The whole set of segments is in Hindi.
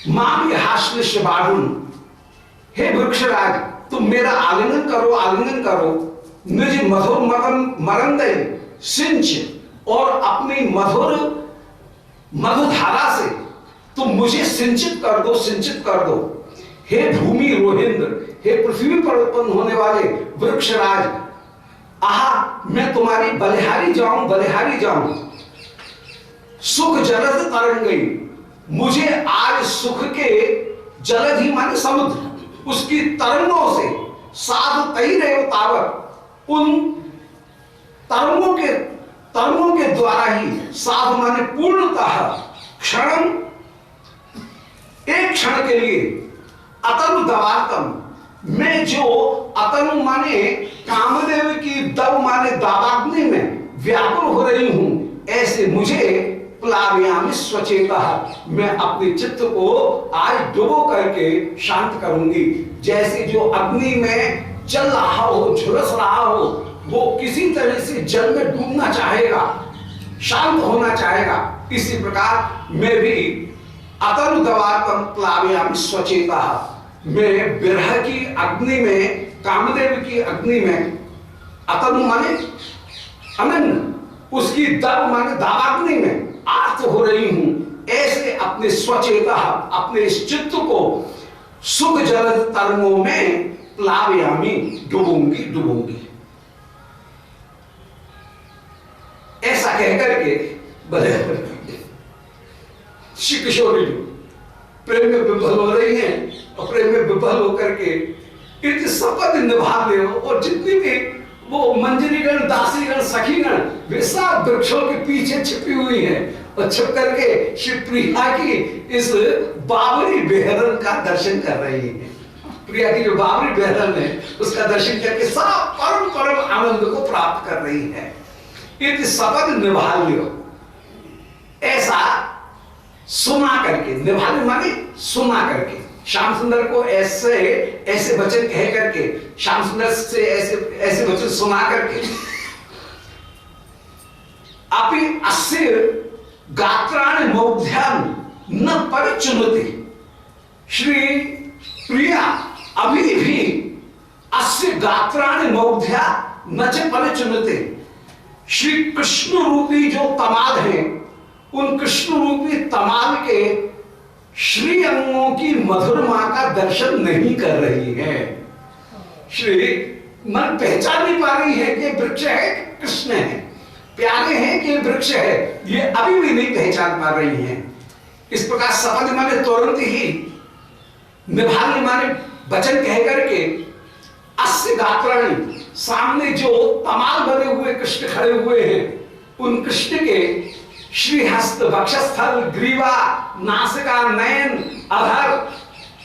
मां भी हास्य बाढ़ुन, हे वृक्षराज तुम मेरा आलिंगन करो, आलिंगन करो। निज मधुर मरंद सिंच, और अपनी मधुर मधुधारा से तुम मुझे सिंचित कर दो, सिंचित कर दो। हे भूमि रोहिंद्र, हे पृथ्वी पर उत्पन्न होने वाले वृक्षराज, आहा मैं तुम्हारी बलिहारी जाऊं, बलिहारी जाऊं। सुख जलद तरंग गई, मुझे आज सुख के जलद ही माने समुद्र, उसकी तरंगों से साध तई रहे तावत, उन तरंगों के द्वारा ही साध माने पूर्णतः क्षण, एक क्षण के लिए अतनु दवातम, मैं जो अतनु माने कामदेव की दव माने दावाग्नि में व्याकुल हो रही हूं, ऐसे मुझे प्लावयामि स्वचेता, मैं अपने चित्त को आज डुबो करके शांत करूंगी। जैसे जो अग्नि में चल रहा हो, झुलस रहा हो, वो किसी तरह से जल में डूबना चाहेगा, शांत होना चाहेगा, इसी प्रकार मैं भी अतनु दवातम प्लावयामि स्वचेता, मैं विरह की अग्नि में, कामदेव की अग्नि में, अतनु माने अनन्न, उसकी दव माने दावाग्नि में आर्त हो रही हूं, ऐसे अपने स्वचेता, अपने इस चित्त को सुख जलद तरंगों में प्लावयामी, डुबूंगी, डुबूंगी। ऐसा कहकर के बड़े श्री किशोरी प्रेम में विफल हो रही हैं, और प्रेम में विफल होकर के इतने शपथ निभा ले, और जितनी भी वो मंजरीगण, दासीगण, सखीगण, वे सब वृक्षों के पीछे छिपी हुई हैं, और छिप करके श्री प्रिया की इस बावरी बेहरन का दर्शन कर रही हैं। प्रिया की जो बावरी बेहरन है उसका दर्शन करके सब परम परम आनंद को प्राप्त कर रही है। इतनी शपथ निभा लियो, ऐसा सुना करके, निभाने माने सुना करके, श्याम सुंदर को ऐसे ऐसे वचन कह करके, श्याम सुंदर से ऐसे ऐसे वचन सुना करके, अपि अस्य गात्राणि मौध्यान न परिचुनति, श्री प्रिया अभी भी अस्य गात्राणि मौध्या न च परिचुनति, श्री कृष्ण रूपी जो तमाल हैं, उन कृष्ण रूपी तमाल के श्री अंगों की मधुरमा का दर्शन नहीं कर रही है। श्री मन पहचान नहीं पा रही है कि वृक्ष है कि कृष्ण है, प्यारे हैं कि वृक्ष है, ये अभी भी नहीं पहचान पा रही हैं। इस प्रकार शपथ माने तुरंत ही, निभाने माने वचन कह करके, अस्य गात्राणि, सामने जो तमाल बने हुए कृष्ण खड़े हुए हैं, उन कृष्ण के श्री हस्त, वक्षस्थल, ग्रीवा, नासिका, नयन, अधर,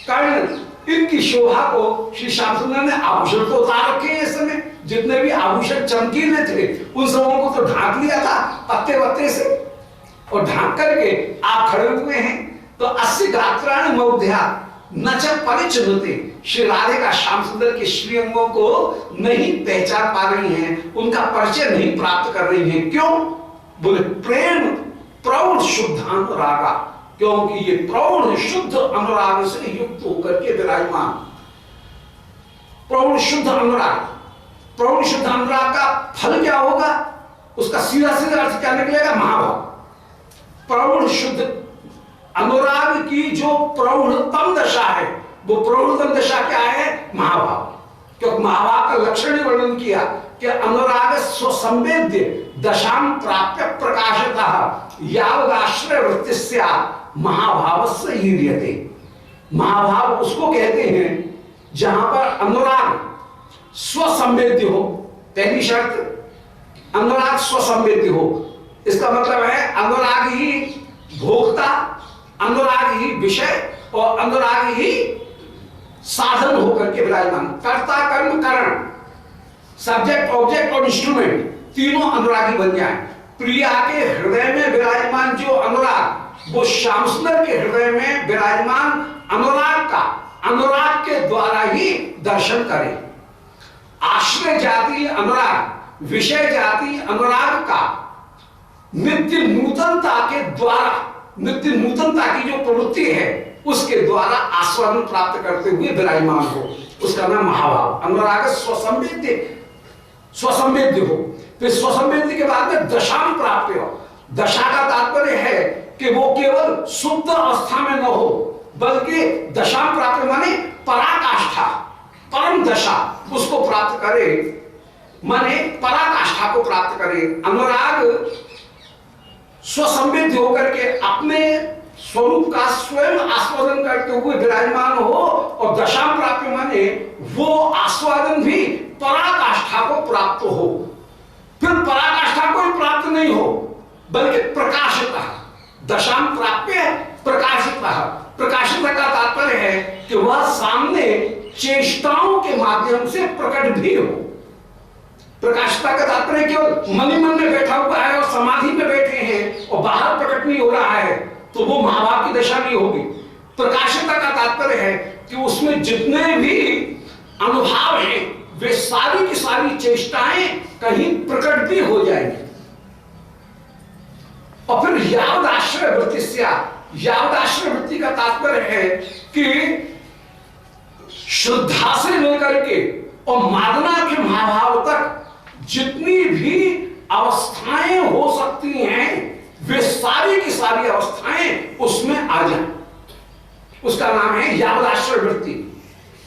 कर्ण, इनकी शोभा को श्री श्याम सुंदर ने आभूषण तो उतार रखे हैं। इस समय जितने भी आभूषण चमकीले थे उन सबों को तो ढांक लिया था पत्ते पत्ते से, और ढांक करके आप खड़े हुए हैं। तो अस्य गात्राणि मौध्या न च परिचुनते, श्री राधिका श्याम सुंदर के श्रीअंगों को नहीं पहचान पा रही हैं, उनका परिचय नहीं प्राप्त कर रही हैं। क्यों? बोले प्रेम प्रौढ़ शुद्ध अनुरागा, क्योंकि ये प्रौढ़ शुद्ध अनुराग से युक्त होकर के विराजमान। प्रौढ़ शुद्ध अनुराग, प्रौढ़ शुद्ध अनुराग का फल क्या होगा? उसका सीधा सीधा अर्थ क्या निकलेगा? महाभाव। प्रौढ़ शुद्ध अनुराग की जो प्रौढ़तम दशा है, वो प्रौढ़तम दशा क्या है? महाभाव। क्योंकि महाभाव का लक्षण ही वर्णन किया कि अनुराग स्वसंवेद्य दशाम प्राप्य प्रकाशतः यावदाश्रय वृत्तिस्या महाभावस्य ईर्यते। महाभाव उसको कहते हैं जहां पर अनुराग स्वसंवेद्य हो। पहली शर्त अनुराग स्वसंवेद्य हो, इसका मतलब है अनुराग ही भोक्ता, अनुराग ही विषय और अनुराग ही साधन होकर के विराजमान। कर्ता कर्म करण, सब्जेक्ट ऑब्जेक्ट और इंस्ट्रूमेंट तीनों अनुरागी बन जाए। प्रिया के हृदय में विराजमान जो अनुराग, वो श्याम सुंदर के हृदय में विराजमान अनुराग का, अनुराग के द्वारा ही दर्शन करे। आश्रय जाति अनुराग, विषय जाति अनुराग का नित्य नूतनता के द्वारा, नित्य नूतनता की जो प्रवृत्ति है उसके द्वारा आस्वादन प्राप्त करते हुए विराजमान हो, उसका नाम महाभाव। अनुराग स्वसंवेद्य, स्वसंवेद्य हो। फिर स्वसंवेद्य के बाद में दशाम प्राप्त हो। दशा का तात्पर्य है कि वो केवल शुद्ध अवस्था में न हो, बल्कि दशाम प्राप्त माने पराकाष्ठा, परम दशा उसको प्राप्त करे, माने पराकाष्ठा को प्राप्त करे। अनुराग स्वसंवेद्य होकर के अपने स्वरूप का स्वयं आस्वादन करते हुए विराजमान हो, और दशा प्राप्त माने वो आस्वादन भी पराकाष्ठा को प्राप्त हो। फिर पराकाष्ठा को प्राप्त नहीं हो, बल्कि प्रकाशिता, दशाम प्राप्य प्रकाशिता। प्रकाशिता का तात्पर्य है कि वह सामने चेष्टाओं के माध्यम से प्रकट भी हो। प्रकाशिता का तात्पर्य केवल मन ही मन में बैठा हुआ है और समाधि में बैठे हैं और बाहर प्रकट नहीं हो रहा है, तो वो महाभाव की दशा नहीं होगी। प्रकाशिता का तात्पर्य है कि उसमें जितने भी अनुभव हैं वे सारी की सारी चेष्टाएं कहीं प्रकट भी हो जाएंगी। और फिर यावद आश्रय वृत्ति से, यावद आश्रय वृत्ति का तात्पर्य है कि श्रद्धा से लेकर के और मादना के महाभाव तक जितनी भी अवस्थाएं हो सकती हैं वे सारी की सारी अवस्थाएं उसमें आ जाए, उसका नाम है यावद आश्रय वृत्ति।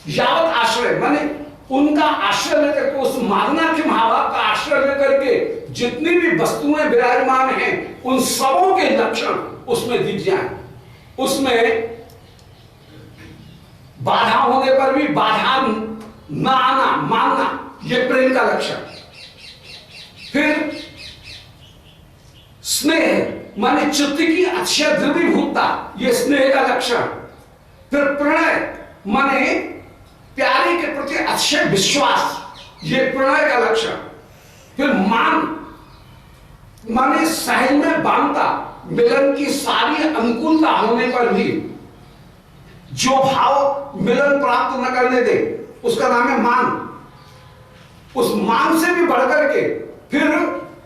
यावद आश्रय माने उनका आश्रय लेकर के, उस मादना के महाभाव का आश्रय लेकर के जितनी भी वस्तुएं विराजमान हैं उन सबों के लक्षण उसमें दिख जाए। उसमें बाधा होने पर भी बाधा न आना, मानना, यह प्रेम का लक्षण। फिर स्नेह माने चित्त की अक्षय द्रवीभूतता, यह स्नेह का लक्षण। फिर प्रणय माने प्यारे के प्रति अक्षय विश्वास, यह प्रणय का लक्षण। फिर मान माने सहज में बांधता, मिलन की सारी अनुकूलता होने पर भी जो भाव मिलन प्राप्त न करने दे उसका नाम है मान। उस मान से भी बढ़कर के फिर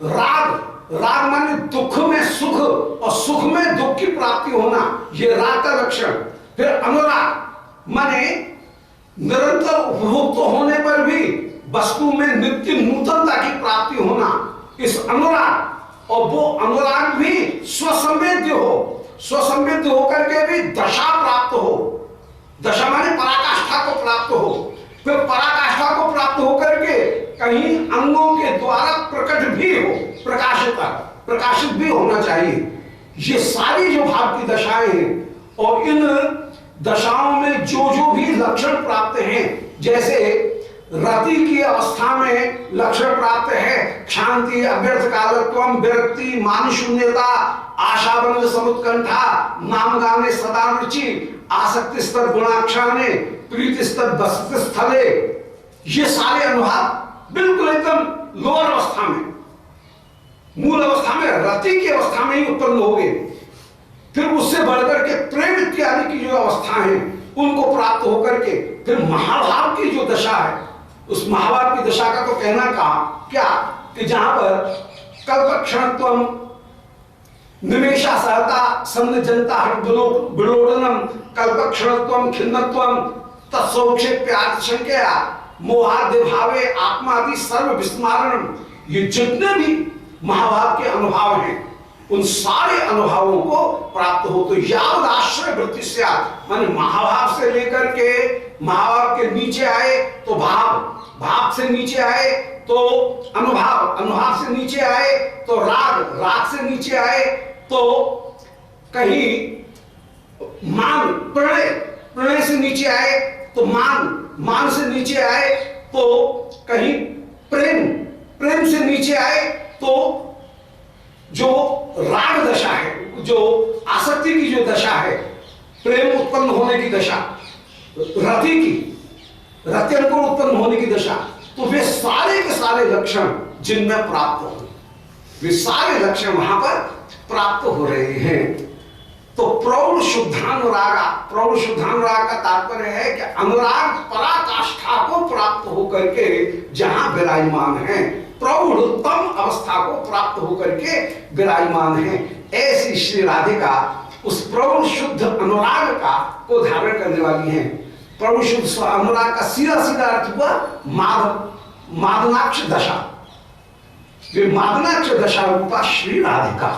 राग, राग माने दुख में सुख और सुख में दुख की प्राप्ति होना, यह राग का लक्षण। फिर अनुराग माने निरंतर उपभोक्त होने पर भी वस्तु में नित्य नूतनता की प्राप्ति होना, इस अनुराग। और वो अनुराग भी स्वसंवेद्य हो, स्वसंवेद्य होकर के भी दशा प्राप्त हो। दशा माने पराकाष्ठा को प्राप्त हो। फिर पराकाष्ठा को प्राप्त होकर के कहीं अंगों के द्वारा प्रकट भी हो, प्रकाशिता, प्रकाशित भी होना चाहिए। ये सारी जो भाव की दशाएं हैं, और इन दशाओं में जो जो भी लक्षण प्राप्त हैं, जैसे रति की अवस्था में लक्षण प्राप्त है शांति, अव्यर्थ कालत्वम, विरक्ति, मान शून्यता, आशाबंध समुत्कंठा, नाम गाने सदा रुचि, आसक्ति स्तर गुणाक्षाने, प्रीति स्तर बसत स्थले, ये सारे अनुभव बिल्कुल एकदम लोअर अवस्था में, मूल अवस्था में, रति की अवस्था में ही उत्पन्न हो गए। फिर उससे बढ़कर के प्रेम इत्यादि की जो अवस्था है उनको प्राप्त होकर के फिर महाभाव की जो दशा है, उस महाभाव की दशा का तो कहना कहा क्या कि जहां पर कल्पक्षणत्वम, निमेषा सहता, सन्न जनता विलोडनम, कल्पक्षणत्वम, खिन्नत्वम, तत्सौक्षेप्याशंकया, मोहाद्य भावे आत्मादि सर्व विस्मारणम, ये जितने भी महाभाव के अनुभव हैं उन सारे अनुभवों को प्राप्त हो। तो यावद आश्रय वृत्ति से, माने महाभाव से लेकर के महाभाव के नीचे आए तो भाव, भाव से नीचे आए तो अनुभव, अनुभव से नीचे आए तो राग, राग से नीचे आए तो कहीं मान, प्रणय, प्रणय से नीचे आए तो मान, मान से नीचे आए तो कहीं प्रेम, प्रेम से नीचे आए तो जो राग दशा है, जो आसक्ति की जो दशा है, प्रेम उत्पन्न होने की दशा, रति की, रत्यनुकूल उत्पन्न होने की दशा, तो वे सारे के सारे लक्षण जिनमें प्राप्त हो, वे सारे लक्षण वहां पर प्राप्त हो रहे हैं। तो प्रौढ़ शुद्धानुराग, प्रौढ़ शुद्धानुराग का तात्पर्य है कि अनुराग पराकाष्ठा को प्राप्त होकर के जहां विराजमान है, प्रौढ़तम अवस्था को प्राप्त होकर के विराजमान है, ऐसी श्री राधिका उस प्रौढ़ शुद्ध अनुराग का को धारण करने वाली हैं। प्रौढ़ शुद्ध अनुराग का सीधा सीधा अर्थ हुआ मादनाक्ष दशा। वे मादनाक्ष दशा रूपा श्री राधिका।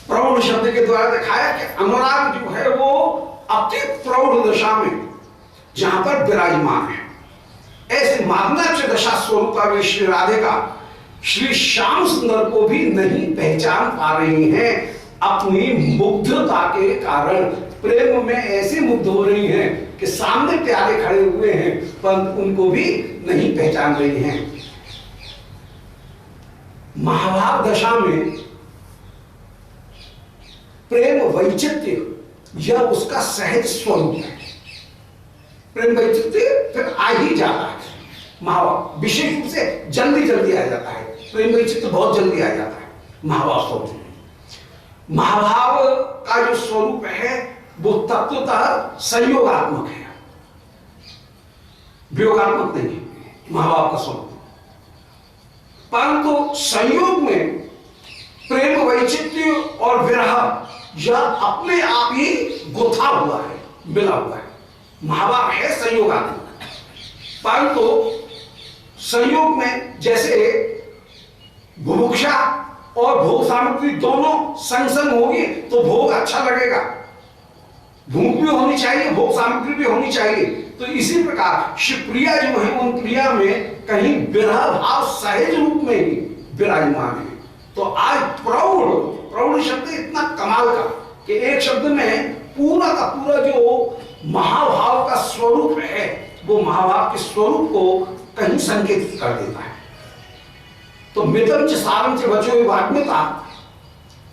प्रौढ़ शब्द के द्वारा दिखाया कि अनुराग जो है वो अति प्रौढ़ दशा में जहां पर विराजमान है, ऐसे मादनाक्ष दशा स्वरूपा वे श्री राधिका श्री श्याम सुंदर को भी नहीं पहचान पा रही हैं। अपनी मुग्धता के कारण प्रेम में ऐसे मुग्ध हो रही हैं कि सामने प्यारे खड़े हुए हैं परंतु उनको भी नहीं पहचान रही हैं। महाभाव दशा में प्रेम वैचित्र्य यह उसका सहज स्वरूप है। प्रेम वैचित्र्य फिर आ ही जाता है। महाभाव विशेष रूप से जल्दी जल्दी आ जाता है। प्रेम वैचित्र्य बहुत जल्दी आ जाता है। महाभाव स्वरूप, महाभाव का जो स्वरूप है वो तत्वतः संयोगात्मक है, वियोगात्मक नहीं है महाभाव का स्वरूप। परंतु संयोग में प्रेम वैचित्र्य और विरह यह अपने आप ही गुथा हुआ है, मिला हुआ है। महाभाव है संयोगात्मक, परंतु संयोग में जैसे बुभुक्षा और भोग सामग्री दोनों संग संग होगी तो भोग अच्छा लगेगा। भूख भी होनी चाहिए, भोग सामग्री भी होनी चाहिए। तो इसी प्रकार शिवप्रिया जो है उन प्रिया में कहीं विरह भाव सहज रूप में ही विराजमान है। तो आज प्रौढ़ शब्द इतना कमाल का कि एक शब्द में पूरा का पूरा जो महाभाव का स्वरूप है वो महाभाव के स्वरूप को कहीं संकेतित कर देता है। तो मितम च सारम च वचो वाग्मिता,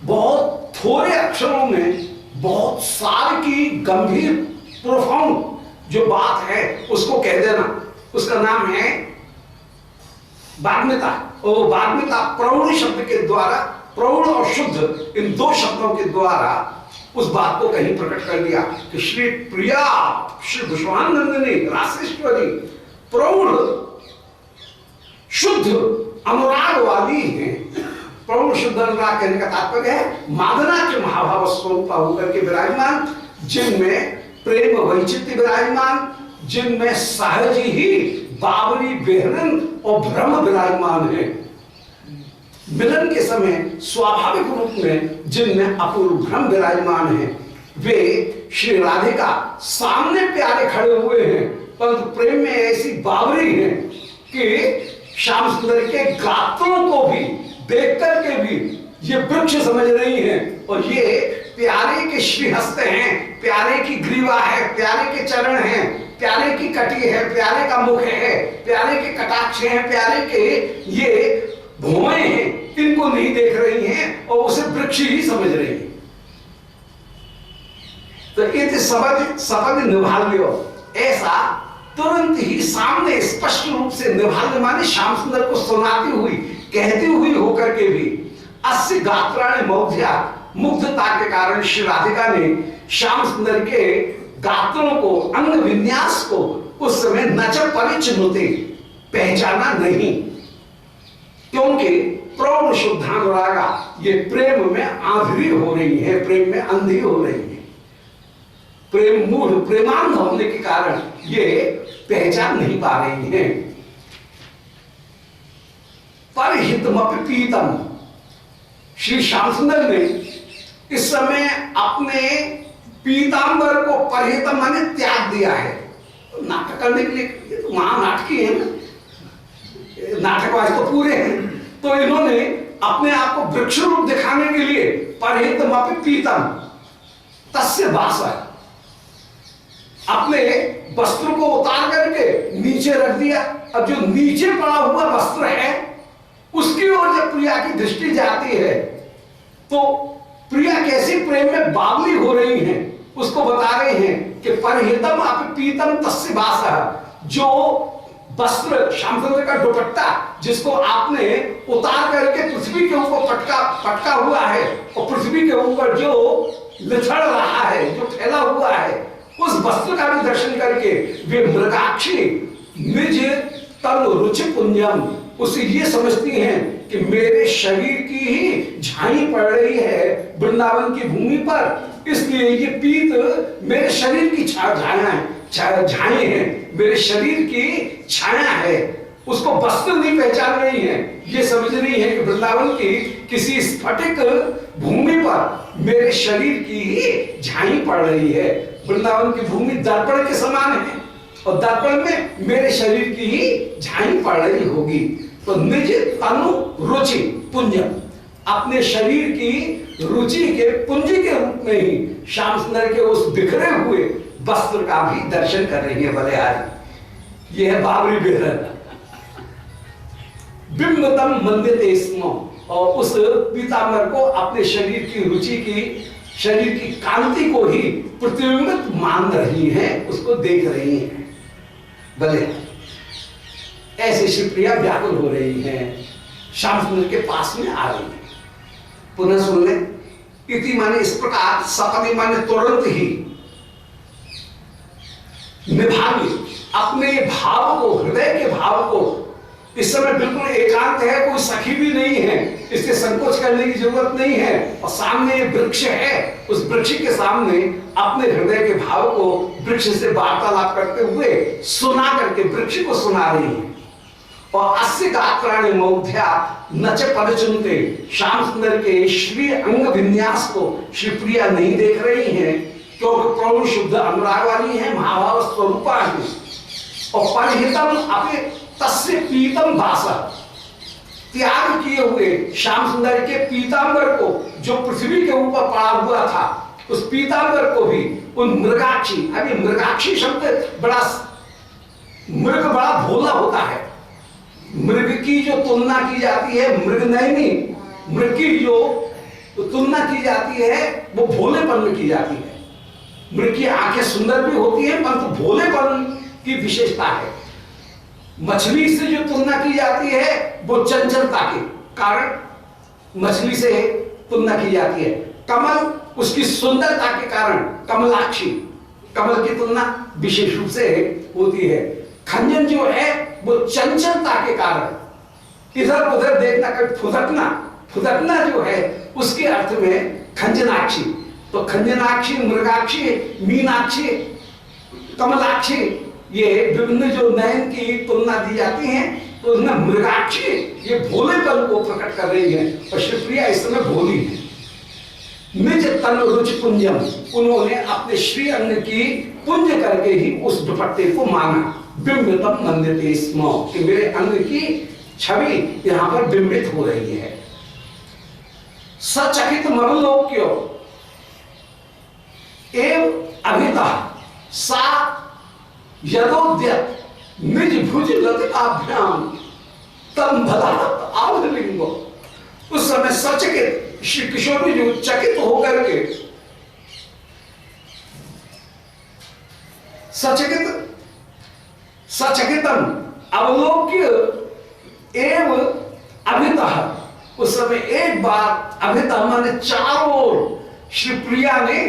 बहुत थोड़े अक्षरों में बहुत सार की गंभीर प्रोफाउंड जो बात है उसको कह देना, उसका नाम है वाग्मिता। और वाग्मिता प्रौढ़ शब्द के द्वारा, प्रौढ़ और शुद्ध इन दो शब्दों के द्वारा उस बात को कहीं प्रकट कर दिया कि श्री प्रिया श्री विश्वानंदिनी रासेश्वरी प्रौढ़ शुद्ध अनुराग वाली है। प्रौढ़ शुद्ध अनुराग कहने का तात्पर्य है मादनाक्ष महाभाव स्वरूपा होकर के विराजमान, जिनमें प्रेम वैचित्र्य विराजमान, जिनमें सहज ही बाबरी बेहरन और भ्रम विराजमान है। मिलन के समय स्वाभाविक रूप में जिनमें अपूर्व भ्रम विराजमान है, वे श्री राधिका सामने प्यारे खड़े हुए हैं परंतु प्रेम में ऐसी बावरी है कि श्याम सुंदर के गात्रों को भी देख करके भी ये वृक्ष समझ रही हैं और ये प्यारे के श्रीहस्त हैं, प्यारे की ग्रीवा है, प्यारे के चरण हैं, प्यारे की कटी है, प्यारे का मुख है, प्यारे के कटाक्ष हैं, प्यारे के ये भुआएं हैं, इनको नहीं देख रही हैं और उसे वृक्ष ही समझ रही हैं। तो ये शब्द निभाल्यो, ऐसा तुरंत ही सामने स्पष्ट रूप से निभाल्य माने श्याम सुंदर को सुनाती हुई कहती हुई होकर के भी अस्य गात्राण मौध्या, मुग्धता के कारण श्री राधिका ने श्याम सुंदर के गात्रों को, अंग विन्यास को उस समय नच परिचिन्नुते पहचाना नहीं, क्योंकि प्रौढ़ शुद्धानुरागा ये प्रेम में आंधी हो रही है, प्रेम में अंधी हो रही है। प्रेम मूढ़ प्रेमांध होने के कारण ये पहचान नहीं पा रही हैं। परहितमपि पीतम, श्री श्याम सुंदर ने इस समय अपने पीतांबर को परहितम माने त्याग दिया है। नाटक करने के लिए ये तो महानाटकी है ना, नाटकवाज तो पूरे हैं, तो इन्होंने अपने आप को वृक्ष रूप दिखाने के लिए परहितमपि पीतम तस्य वासः, अपने वस्त्र को उतार करके नीचे रख दिया। अब जो नीचे पड़ा हुआ वस्त्र है उसकी ओर जब प्रिया की दृष्टि जाती है तो प्रिया कैसी प्रेम में बावली हो रही हैं उसको बता रहे हैं कि परहितम अपि पीतम तस्य वासः, जो वस्त्र श्याम सुंदर का दुपट्टा जिसको आपने उतार करके पृथ्वी के ऊपर पटका हुआ है और पृथ्वी के ऊपर जो लिथड़ रहा है, जो फैला हुआ है, उस वस्त्र का भी दर्शन करके वे मृगाक्षी निज तन रुचि पुंजम, उसे ये समझती हैं कि मेरे शरीर की ही झाई पड़ रही है वृंदावन की भूमि पर इसलिए ये पीत मेरे शरीर की झाई है, मेरे शरीर की छाया है, उसको वस्त्र नहीं पहचान रही है। ये समझ रही है कि वृंदावन की किसी स्फटिक भूमि पर मेरे शरीर की ही झाई पड़ रही है। वृंदावन की भूमि दर्पण के समान है और दर्पण में मेरे शरीर की ही झाई पड़ रही होगी। तो निज तनु रुचि पुंज, अपने शरीर की रुचि के पुंज के रूप में ही श्याम सुंदर के उस बिखरे हुए वस्त्र का भी दर्शन कर रही है बलिहारी। यह है बाबरी बेहरन बिंबतम मंदिर स्मो, और उस पीतांबर को अपने शरीर की रुचि की, शरीर की कांति को ही प्रतिबिंबित मान रही हैं, उसको देख रही हैं। भले ऐसे शिवप्रिया व्याकुल हो रही हैं, श्याम सुंदर के पास में आ रही है। पुनः सुन ले, इति माने इस प्रकार, सपने माने तुरंत ही, निभावी अपने भाव को, हृदय के भाव को। इस समय बिल्कुल एकांत है, कोई सखी भी नहीं है, इससे संकोच करने की जरूरत नहीं है, और सामने ये वृक्ष है, उस वृक्ष के सामने अपने हृदय के भाव को वृक्ष से वार्तालाप करते हुए सुना करके वृक्ष को सुना रही है। और अस्य गात्राणि मौध्या नच परिचुनते, श्याम सुंदर के श्री अंग विन्यास को श्री प्रिया नहीं देख रही हैं, क्योंकि प्रभु शुद्ध अनुराग वाली है, महाभाव स्वरूपा है। और परिहितम अपने तस्य पीतम भाषा, त्याग किए हुए श्याम सुंदर के पीतांबर को, जो पृथ्वी के ऊपर पड़ा हुआ था, उस पीतांबर को भी उन मृगाक्षी, अभी मृगाक्षी शब्द बड़ा, मृग बड़ा भोला होता है। मृग की जो तुलना की जाती है, मृग नहीं, मृग की जो तुलना की जाती है वो भोलेपन में की जाती है। मृग की आंखें सुंदर भी होती हैं, परंतु भोलेपन की विशेषता है। मछली से जो तुलना की जाती है वो चंचलता के कारण मछली से तुलना की जाती है। कमल उसकी सुंदरता के कारण कमलाक्षी, कमल की तुलना विशेष रूप से होती है। खंजन जो है वो चंचलता के कारण इधर उधर देखना, कभी फुदकना, फुदकना जो है उसके अर्थ में खंजनाक्षी। तो खंजनाक्षी, मृगाक्षी, मीनाक्षी, कमलाक्षी, ये विभिन्न जो नयन की तुलना दी जाती है, तो उसमें मृगाक्षी ये भोलेपन को प्रकट कर रही है, और शिवप्रिया इस समय भोली है। निज तन रुचि पुंजम, उन्होंने अपने श्री अंग की पुंज करके ही उस दुपट्टे को माना। बिंबितम मंदिते स्म, कि मेरे अंग की छवि यहां पर बिंबित हो रही है। सचकित मरुलोक्यो एव अभिता सा यदोद्यत निज भुज लतिकाभ्याम तम भलात आवलिंगो। उस समय सचकित श्री किशोर जी जो चकित होकर के, सचकितम अवलोक्य एव अभितः, उस समय एक बार अभितः माने चारों ओर श्री प्रिया ने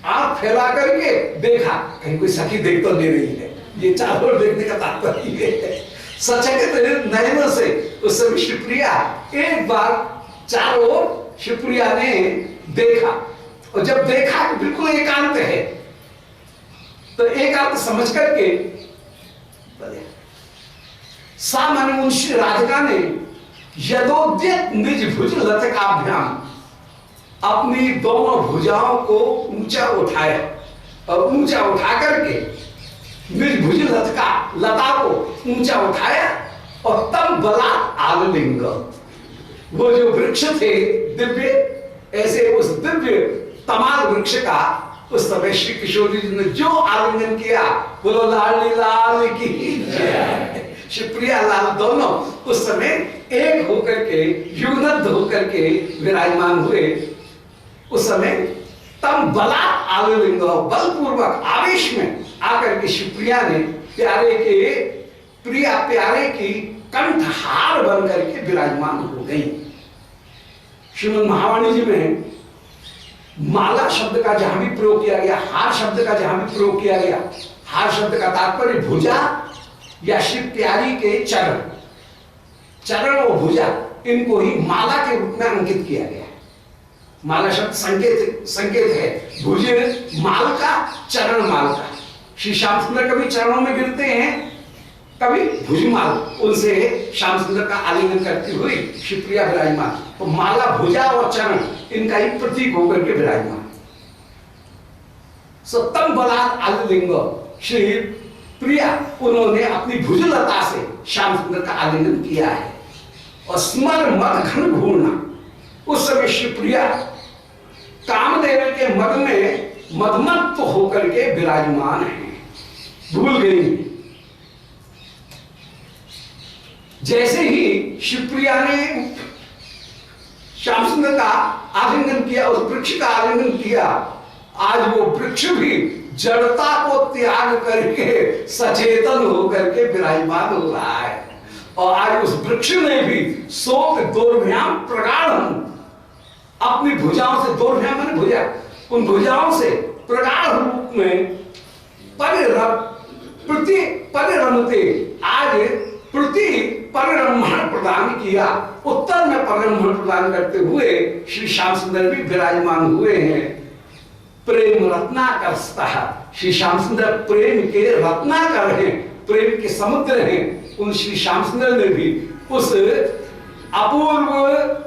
आंख फैला करके देखा, कहीं कोई सखी देख तो नहीं रही है। ये चारों ओर देखने का तात्पर्य है। सचकित नयनों से उस समय शिवप्रिया एक बार चारों ओर शिवप्रिया ने देखा, और जब देखा कि बिल्कुल एकांत है, तो एकांत समझ करके सामान्य उन श्री राधिका ने यदोद्यत निज भुज लतिकाभ्याम, अपनी दोनों भुजाओं को ऊंचा उठाया, और ऊंचा उठा करके निज भुज लता को ऊंचा उठाया, और तब बला आलिंग, वो जो वृक्ष थे दिव्य, ऐसे उस दिव्य तमाल वृक्ष का उस समय श्री किशोर जी ने जो आलिंगन किया, बोलो लाली लाल की जय। शिवप्रिया लाल दोनों उस समय एक होकर के, युगनद्ध होकर के विराजमान हुए। उस समय तम बला आलिंग, बलपूर्वक आवेश में आकर के शिवप्रिया ने प्यारे के, प्रिया प्यारे की कंठहार बन करके विराजमान हो गई। श्रीमद् महावाणी जी में माला शब्द का जहां भी प्रयोग किया गया, हार शब्द का जहां भी प्रयोग किया गया, हार शब्द का तात्पर्य भुजा या श्री प्यारी के चरण, चरण और भुजा, इनको ही माला के रूप में अंकित किया गया। माला शब्द संकेत है, भुज माल का, चरण माल का। श्री श्याम सुंदर कभी चरणों में गिरते हैं, कभी भुजमाल, उनसे श्याम सुंदर का आलिंगन करती हुई शिवप्रिया विराजमान। तो माला, भुजा और चरण इनका ही प्रतीक होकर के विराजमान। सत्तम बलात् आलिंग, श्री प्रिया उन्होंने अपनी भुजलता से श्याम सुंदर का आलिंगन किया है। और स्मर मद घन घूर्णा, उस समय शिवप्रिया कामदेव के मद में मदमत्त होकर के विराजमान है, भूल गई। जैसे ही शिवप्रिया ने श्याम सुंदर का आलिंगन किया, उस वृक्ष का आलिंगन किया, आज वो वृक्ष भी जड़ता को त्याग करके सचेतन होकर के विराजमान हो रहा है। और आज उस वृक्ष ने भी शोक दोर्भ्याम प्रगाढ़, अपनी भुजाओं से, दोर्भ्याम माने भुजा, उन भुजाओं से प्रगाढ़ रूप में परिरमते, आज प्रति परिरमण प्रदान किया, उत्तर में परिरमण प्रदान करते हुए श्री श्याम सुंदर भी विराजमान हुए हैं। प्रेम रत्नाकरस्तः, श्री श्याम सुंदर प्रेम के रत्नाकर हैं, प्रेम के समुद्र हैं। उन श्री श्याम सुंदर ने भी उस अपूर्व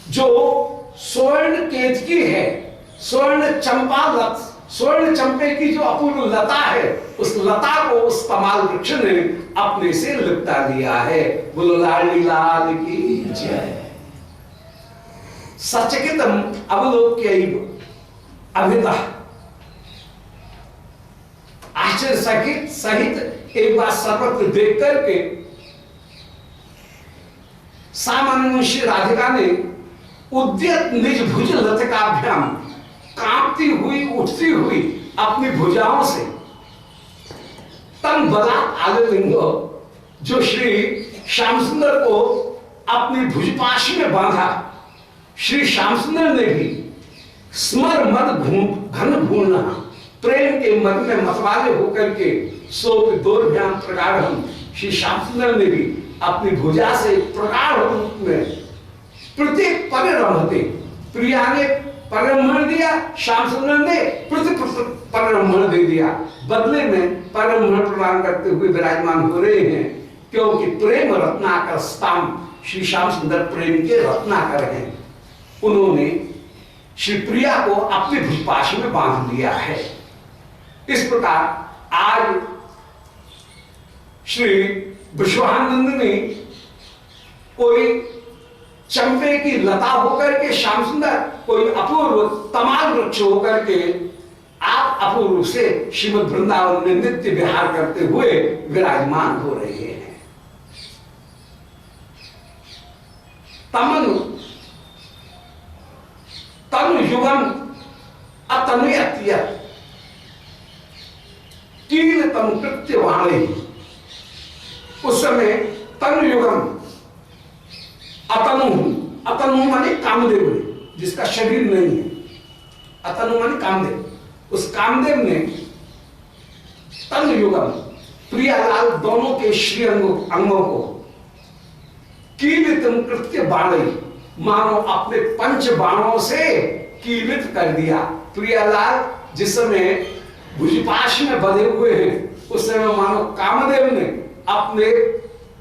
जो स्वर्ण केतकी है, स्वर्ण चंपा लत, स्वर्ण चंपे की जो अपूर्व लता है, उस लता को उस तमाल वृक्ष ने अपने से लिपटा दिया है। बोलो लाडली लाल की जय। सचकितम अवलोक्यैव अभितः, आश्चर्य सहित एक बार सर्वत्र देख करके सामान्य श्री राधिका ने उद्यत निज भुज लतिकाभ्याम, कांपती हुई, उठती हुई अपनी भुजाओं से तन बलात् आलिंग, जो श्री श्याम सुंदर को अपनी भुजपाश में बांधा। श्री श्याम सुंदर ने भी स्मर मद घन घूर्णा, प्रेम के मद में मतवाले होकर के शोक दोर्भ्याम प्रगाढ़, श्री श्याम सुंदर ने भी अपनी भुजा से प्रगाढ़ रूप में प्रत्येक परिरमते, प्रिया ने परिरमण दिया, श्याम सुंदर ने परिरमण दे दिया, बदले में परिरमण प्रदान करते हुए विराजमान हो रहे हैं। क्योंकि प्रेम रत्नाकर स्थान, श्री श्याम सुंदर प्रेम के रत्नाकर हैं। उन्होंने श्री प्रिया को अपने भुजपाश में बांध लिया है। इस प्रकार आज श्री विश्वानंद ने कोई चंपे की लता होकर के श्याम सुंदर, कोई अपूर्व तमाल वृक्ष होकर के आप अपूर्व से श्रीमद् वृंदावन में नित्य विहार करते हुए विराजमान हो रहे हैं। तमनु तनु युगम अतनुयत्य कील तम कृत्य वाणे, उस समय तनु युगम, अतनु, अतनु माने कामदेव, जिसका शरीर नहीं है, अतनु माने कामदेव, उस कामदेव ने तनु युगम, प्रियालाल दोनों के श्री अंगों को कीलितम कृत्य बाणे, मानो अपने पंच बाणों से कीलित कर दिया। प्रियालाल जिस समय भुजपाश में बंधे हुए हैं, उस समय मानो कामदेव ने अपने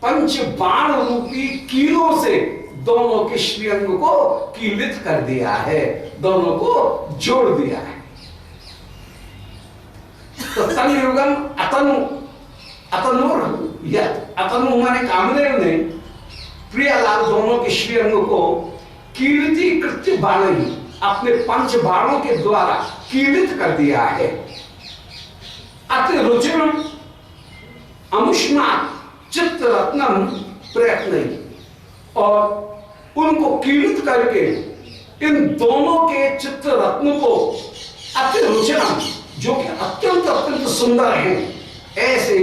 पंच बाण रूपी कीलों से दोनों के श्रीअंग को कीलित कर दिया है, दोनों को जोड़ दिया है। तो तनुयुगम अतनु, अतनु माने कामदेव ने प्रियालाल दोनों के श्रीअंग को कीर्ति कृत्य बाण, अपने पंच बाणों के द्वारा कीलित कर दिया है। अति रुचिर अमुष्मा चित्त रत्नम प्रयत्न, और उनको कीलित करके इन दोनों के चित्त रत्न को अति रुचिरम, जो कि अत्यंत अत्यंत सुंदर हैं, ऐसे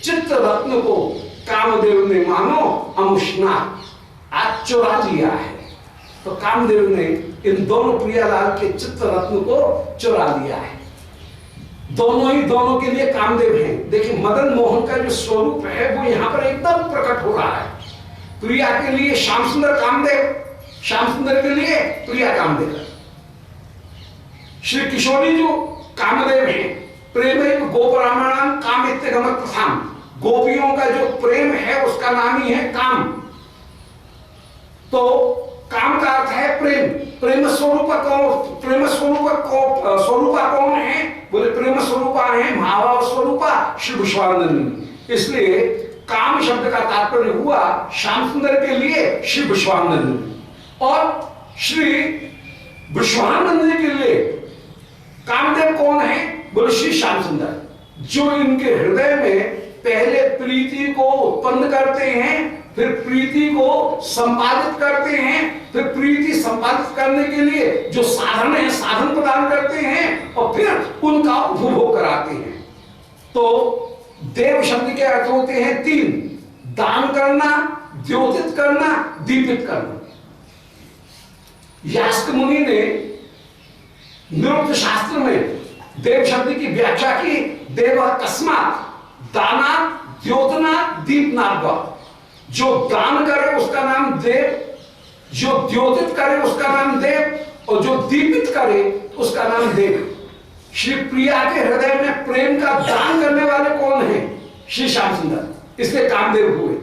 चित्त रत्न को कामदेव ने मानो अमुष्ना आज चुरा लिया है। तो कामदेव ने इन दोनों प्रियालाल के चित्त रत्न को चुरा लिया है। दोनों ही दोनों के लिए कामदेव हैं। देखिए मदन मोहन का जो स्वरूप है वो यहाँ पर एकदम प्रकट हो रहा है। प्रिया के लिए श्याम सुंदर कामदेव, श्याम सुंदर के लिए प्रिया कामदेव। श्री किशोरी जो कामदेव है, प्रेम गोपरामाणाम काम इत्यगमत प्रथाम, गोपियों का जो प्रेम है उसका नाम ही है काम। तो काम का अर्थ है प्रेम। प्रेम स्वरूपा कौन, प्रेम स्वरूपा कौन है? बोले प्रेम स्वरूपा है महाभाव स्वरूपा श्री विश्वानंद। इसलिए काम शब्द का तात्पर्य हुआ श्याम सुंदर के लिए श्री विश्वानंद, और श्री विश्वानंद के लिए कामदेव कौन है? बोले श्री श्याम सुंदर, जो इनके हृदय में पहले प्रीति को उत्पन्न करते हैं, फिर प्रीति को संपादित करते हैं, फिर प्रीति संपादित करने के लिए जो साधन है साधन प्रदान करते हैं, और फिर उनका उपभोग कराते हैं। तो देव शब्द के अर्थ होते हैं तीन: दान करना, द्योतित करना, दीपित करना। यास्क मुनि ने निरुक्त शास्त्र में देव शब्द की व्याख्या की। देव कस्मात दाना द्योतना दीपनाद। जो दान करे उसका नाम देव, जो द्योतित करे उसका नाम देव, और जो दीपित करे उसका नाम देव। श्री प्रिया के हृदय में प्रेम का दान करने वाले कौन है? श्री श्याम सुंदर, इसलिए कामदेव हुए।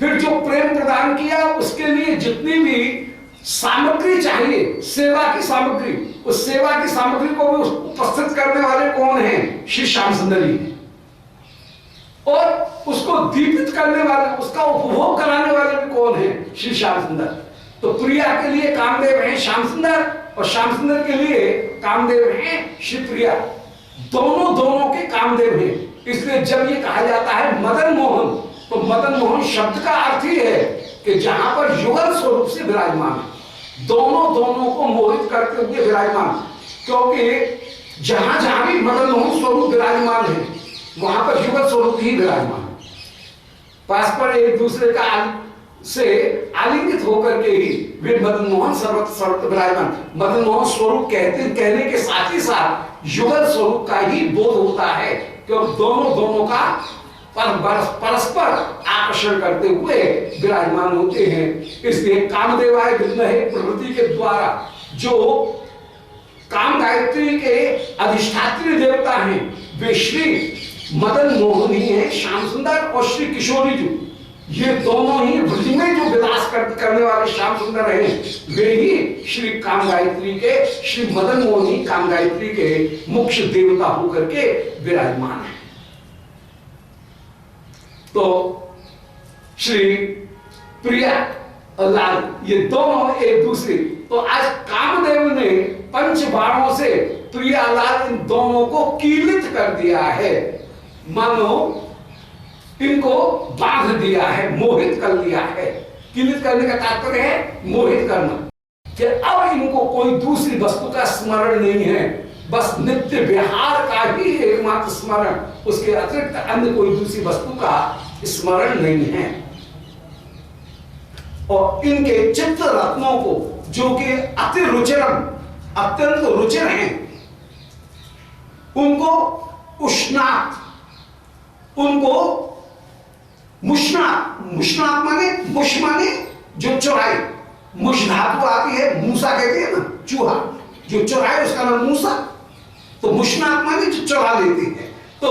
फिर जो प्रेम प्रदान किया उसके लिए जितनी भी सामग्री चाहिए, सेवा की सामग्री, उस सेवा की सामग्री को भी उपस्थित करने वाले कौन हैं? श्री श्याम सुंदर ही। और उसको दीपित करने वाले, उसका उपभोग कराने वाले भी कौन हैं? श्री श्याम सुंदर। तो प्रिया के लिए कामदेव हैं श्याम सुंदर, और श्याम सुंदर के लिए कामदेव हैं श्री प्रिया। दोनों के कामदेव हैं। इसलिए जब ये कहा जाता है मदन मोहन, तो मदन मोहन शब्द का अर्थ ही है कि जहां पर युगल स्वरूप से विराजमान है, दोनों को मोहित करते हुए विराजमान। क्योंकि जहां जहां भी मदन मोहन स्वरूप विराजमान है वहां पर युगल स्वरूप ही विराजमान है। परस्पर एक दूसरे का से आलिंगित होकर के ही वे मदन मोहन सर्वत्र विराजमान। मदन मोहन स्वरूप कहने के साथ ही साथ युगल स्वरूप का ही बोध होता है, क्योंकि दोनों का परस्पर आकर्षण करते हुए विराजमान होते हैं। इसलिए कामदेवाय विद्महे प्रवृत्ति के द्वारा जो काम गायत्री के अधिष्ठात्री देवता हैं वे श्री मदन मोहन ही हैं, श्याम सुंदर और श्री किशोरी जी। ये दोनों ही ब्रज में जो विलास करने वाले श्याम सुंदर हैं वे ही श्री काम गायत्री के, श्री मदन मोहन ही काम गायत्री के मुख्य देवता होकर के विराजमान है। तो श्री प्रिया और लाल ये दोनों एक दूसरे, तो आज कामदेव ने पंच बाणों से प्रिया लाल इन दोनों को कीलित कर दिया है, मानो इनको बांध दिया है, मोहित कर दिया है। कीलित करने का तात्पर्य है मोहित करना, कि अब इनको कोई दूसरी वस्तु का स्मरण नहीं है, बस नित्य विहार का ही एकमात्र स्मरण, उसके अतिरिक्त अन्य कोई दूसरी वस्तु का स्मरण नहीं है। और इनके चित्त रत्नों को जो कि अति रुचिरम, अत्यंत रुचिर हैं, उनको उष्णात, उनको मुष्णात माने मुष माने जो चुराई, मुष धातु आती है, मूसा कहते हैं ना, चूहा जो चुराए उसका नाम मूसा। तो मुष्णात माने जो चुरा लेते हैं। तो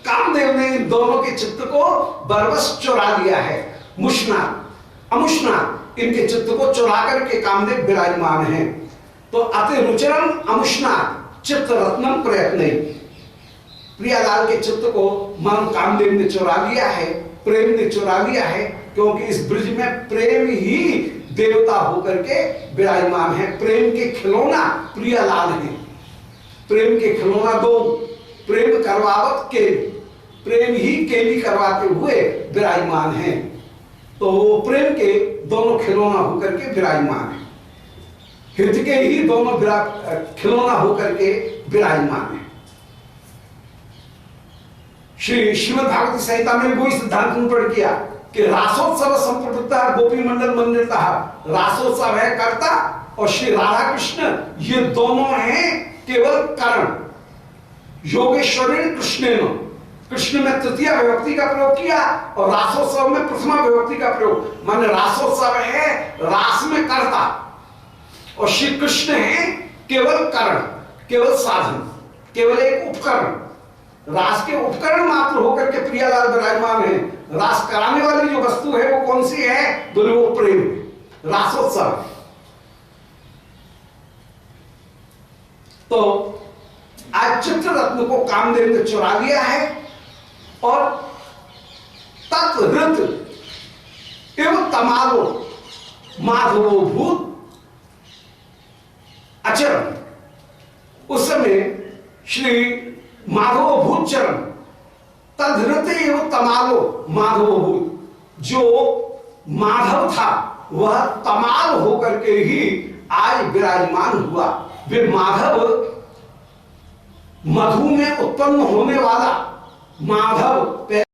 कामदेव ने इन दोनों के चित्त को बरबस चुरा लिया है। मुष्णात अमुष्णात इनके चित्त को चुरा करके कामदेव विराजमान है। तो अति रुचिरम अमुष्णात चित्त रत्नम प्रयत्न, प्रियालाल के चित्त को मन कामदेव ने चुरा लिया है, प्रेम ने चुरा लिया है, क्योंकि इस ब्रज में प्रेम ही देवता होकर के विराजमान है। प्रेम के खिलौना प्रियालाल है, प्रेम के खिलौना दो, प्रेम करवावत के, प्रेम ही केली करवाते हुए विराजमान है। तो वो प्रेम के दोनों खिलौना होकर के विराजमान है, हित के ही दोनों खिलौना होकर के विराजमान है। श्री श्रीमद् भागवत संहिता में वही सिद्धांत निरूपण किया कि रासोत्सव संप्रवृत्ता गोपी मंडल मंदिरता, रासोत्सव है कर्ता और श्री राधा कृष्ण ये दोनों हैं केवल कारण। योगेश्वरी कृष्णेन, कृष्ण में तृतीय विभक्ति का प्रयोग किया और रासोत्सव में प्रथमा विभक्ति का प्रयोग। माने रासोत्सव है रास में कर्ता और श्री कृष्ण है केवल कारण, केवल साधन, केवल एक उपकरण। रास के उपकरण मात्र होकर के प्रियालाल विराजमान है। रास कराने वाली जो वस्तु है वो कौन सी है? बोले वो प्रेम, रासोत्सव। तो आज चित्ररत्न को कामदेव ने चुरा लिया है और तत्हृत एवं तमालो माधवो भूत अचरण। उस समय श्री माधव भूत चरण, तदृत एवं तमालो माधव भूत, जो माधव था वह तमाल होकर के ही आज विराजमान हुआ। वे माधव मधु में उत्पन्न होने वाला माधव